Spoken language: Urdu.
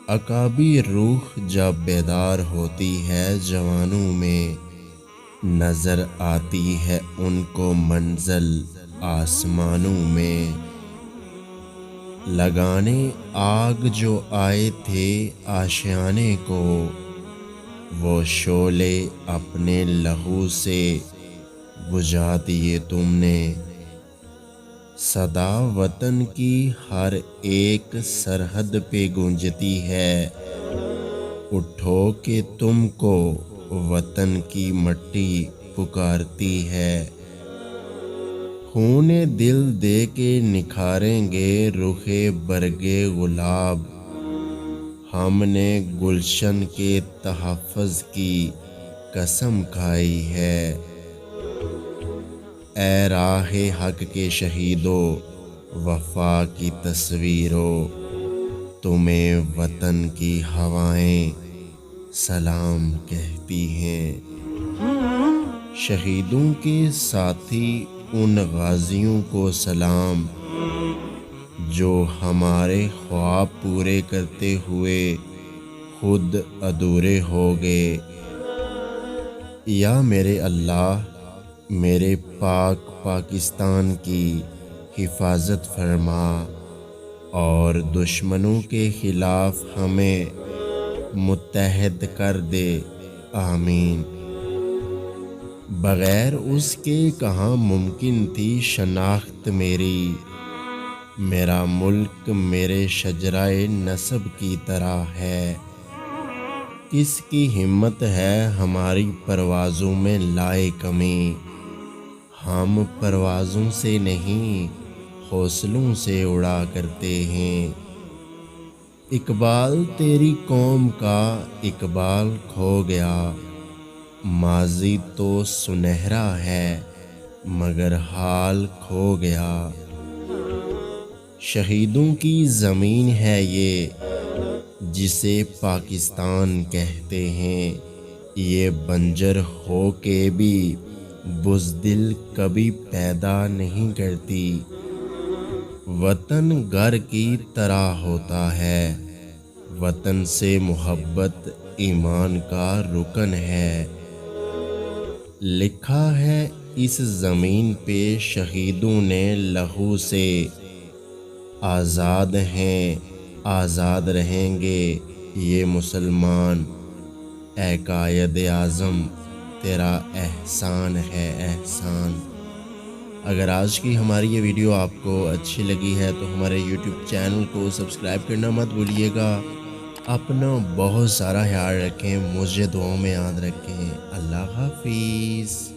عقابی روح جب بیدار ہوتی ہے جوانوں میں، نظر آتی ہے ان کو منزل آسمانوں میں۔ لگانے آگ جو آئے تھے آشیانے کو، وہ شعلے اپنے لہو سے بجھا دیے تم نے۔ صدا وطن کی ہر ایک سرحد پہ گونجتی ہے، اٹھو کہ تم کو وطن کی مٹی پکارتی ہے۔ خون دل دے کے نکھاریں گے رخ برگے گلاب، ہم نے گلشن کے تحفظ کی قسم کھائی ہے۔ اے راہ حق کے شہیدو، وفا کی تصویرو، تمہیں وطن کی ہوائیں سلام کہتی ہیں۔ شہیدوں کے ساتھی ان غازیوں کو سلام، جو ہمارے خواب پورے کرتے ہوئے خود ادھورے ہو گئے۔ یا میرے اللہ، میرے پاک پاکستان کی حفاظت فرما اور دشمنوں کے خلاف ہمیں متحد کر دے، آمین۔ بغیر اس کے کہاں ممکن تھی شناخت میری، میرا ملک میرے شجرۂ نسب کی طرح ہے۔ کس کی ہمت ہے ہماری پروازوں میں لائے کمی، ہم پروازوں سے نہیں حوصلوں سے اڑا کرتے ہیں۔ اقبال تیری قوم کا اقبال کھو گیا، ماضی تو سنہرا ہے مگر حال کھو گیا۔ شہیدوں کی زمین ہے یہ جسے پاکستان کہتے ہیں، یہ بنجر ہو کے بھی بزدل کبھی پیدا نہیں کرتی۔ وطن گھر کی طرح ہوتا ہے، وطن سے محبت ایمان کا رکن ہے۔ لکھا ہے اس زمین پہ شہیدوں نے لہو سے، آزاد ہیں آزاد رہیں گے یہ مسلمان۔ اے قائد اعظم تیرا احسان ہے احسان۔ اگر آج کی ہماری یہ ویڈیو آپ کو اچھی لگی ہے تو ہمارے یوٹیوب چینل کو سبسکرائب کرنا مت بھولیے گا۔ اپنا بہت سارا خیال رکھیں، مجھے دعاؤں میں یاد رکھیں۔ اللہ حافظ۔